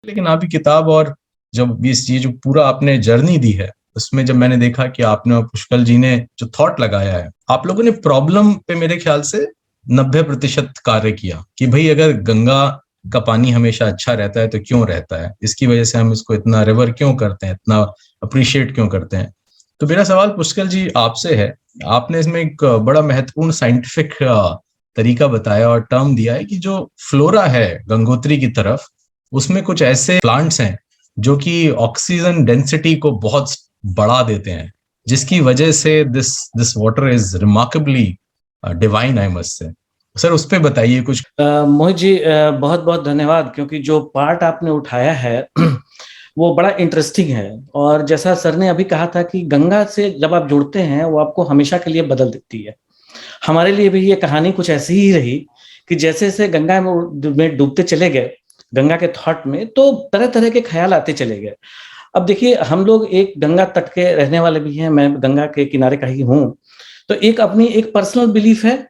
लेकिन आप ही किताब और जब इस ये जो पूरा आपने जर्नी दी है, उसमें जब मैंने देखा कि आपने और पुष्कल जी ने जो थॉट लगाया है, आप लोगों ने प्रॉब्लम पे मेरे ख्याल से 90% कार्य किया कि भाई अगर गंगा का पानी हमेशा अच्छा रहता है तो क्यों रहता है, इसकी वजह से हम इसको इतना रिवर क्यों करते हैं, इतना अप्रिशिएट क्यों करते हैं। तो मेरा सवाल पुष्कल जी आपसे है, आपने इसमें एक बड़ा महत्वपूर्ण साइंटिफिक तरीका बताया और टर्म दिया है कि जो फ्लोरा है गंगोत्री की तरफ, उसमें कुछ ऐसे प्लांट्स हैं जो कि ऑक्सीजन डेंसिटी को बहुत बढ़ा देते हैं, जिसकी वजह से this water is remarkably divine, I must say. Sir उस पे बताइए कुछ। मोहित जी, बहुत बहुत धन्यवाद, क्योंकि जो पार्ट आपने उठाया है वो बड़ा इंटरेस्टिंग है। और जैसा सर ने अभी कहा था कि गंगा से जब आप जुड़ते हैं वो आपको हमेशा के लिए बदल देती है। हमारे लिए भी ये कहानी कुछ ऐसी ही रही कि जैसे जैसे गंगा में डूबते चले गए, गंगा के थॉट में, तो तरह तरह के ख्याल आते चले गए। अब देखिए, हम लोग एक गंगा तट के रहने वाले भी हैं, मैं गंगा के किनारे का ही हूँ, तो एक अपनी एक पर्सनल बिलीफ है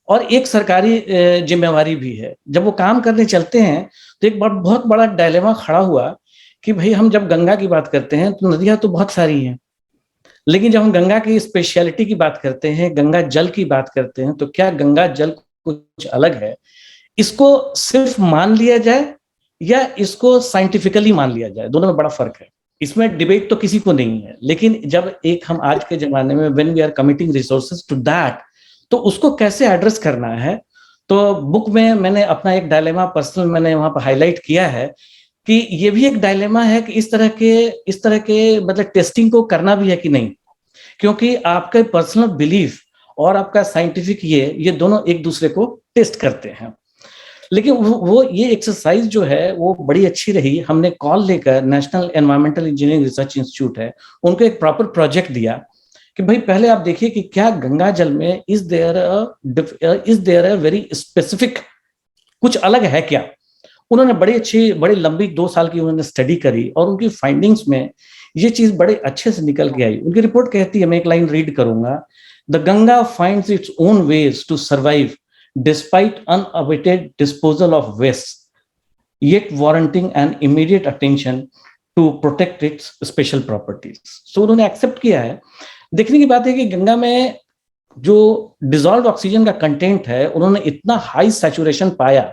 और एक सरकारी जिम्मेवारी भी है। जब वो काम करने चलते हैं तो एक बहुत बड़ा डायलेमा खड़ा हुआ कि भाई हम जब गंगा की बात करते हैं तो नदियां तो बहुत सारी हैं, लेकिन जब हम गंगा की स्पेशलिटी की बात करते हैं, गंगा जल की बात करते हैं, तो क्या गंगा जल कुछ अलग है? इसको सिर्फ मान लिया जाए या इसको साइंटिफिकली मान लिया जाए, दोनों में बड़ा फर्क है। इसमें डिबेट तो किसी को नहीं है, लेकिन जब एक हम आज के जमाने में when we are committing resources to that, तो उसको कैसे एड्रेस करना है। तो बुक में मैंने अपना एक डायलेमा पर्सनल मैंने वहां पर हाईलाइट किया है कि ये भी एक डायलेमा है कि इस तरह के मतलब टेस्टिंग को करना भी है कि नहीं, क्योंकि आपका पर्सनल बिलीफ और आपका साइंटिफिक ये दोनों एक दूसरे को टेस्ट करते हैं। लेकिन वो ये एक्सरसाइज जो है वो बड़ी अच्छी रही। हमने कॉल लेकर national environmental engineering research institute है, उनको एक प्रॉपर प्रोजेक्ट दिया कि भाई पहले आप देखिए कि क्या गंगा जल में is there a very specific, कुछ अलग है क्या। उन्होंने बड़ी लंबी 2 साल की उन्होंने स्टडी करी और उनकी फाइंडिंग्स में ये चीज बड़े अच्छे से निकल के आई। उनकी रिपोर्ट कहती है, मैं एक लाइन रीड करूंगा, the Ganga finds its own ways to survive despite unabated disposal of waste, yet warranting an immediate attention to protect its special properties। सो उन्होंने एक्सेप्ट किया है। देखने की बात है कि गंगा में जो डिजॉल्व ऑक्सीजन का कंटेंट है, उन्होंने इतना हाई सैचुरेशन पाया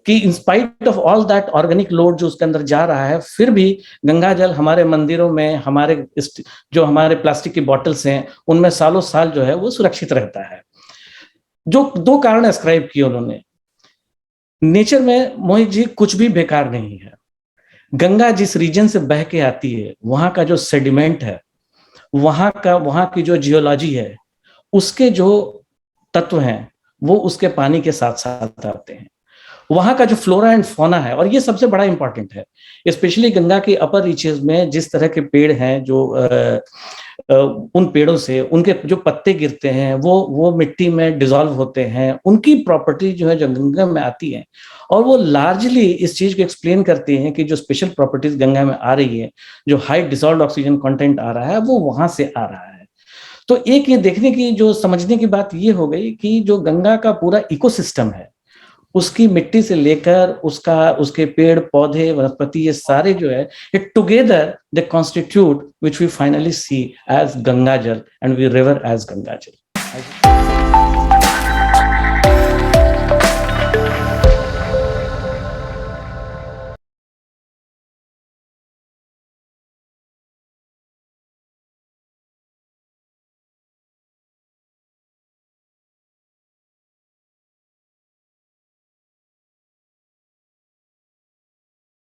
कि in spite of all that organic load जो उसके अंदर जा रहा है, फिर भी गंगा जल हमारे मंदिरों में, हमारे जो हमारे प्लास्टिक की बॉटल्स हैं उनमें सालों साल जो है वो सुरक्षित रहता है। जो 2 कारण एस्क्राइब किए उन्होंने। नेचर में मोहित जी कुछ भी बेकार नहीं है। गंगा जिस रीजन से बह के आती है, वहां का जो सेडिमेंट है, वहां की जो जियोलॉजी है, उसके जो तत्व हैं वो उसके पानी के साथ साथ आते हैं। वहां का जो फ्लोरा एंड फौना है, और ये सबसे बड़ा इंपॉर्टेंट है, स्पेशली गंगा के अपर रीचेस में जिस तरह के पेड़ हैं, जो उन पेड़ों से उनके जो पत्ते गिरते हैं वो मिट्टी में डिसॉल्व होते हैं, उनकी प्रॉपर्टी जो है जो गंगा में आती है, और वो लार्जली इस चीज को एक्सप्लेन करती हैं कि जो स्पेशल प्रॉपर्टीज गंगा में आ रही है, जो हाई डिसॉल्व ऑक्सीजन कंटेंट आ रहा है, वो वहां से आ रहा है। तो एक ये देखने की, जो समझने की बात ये हो गई कि जो गंगा का पूरा इकोसिस्टम है, उसकी मिट्टी से लेकर उसके पेड़ पौधे वनस्पति, ये सारे जो है, it together they constitute which we finally see as Ganga jal and we river as Ganga जल।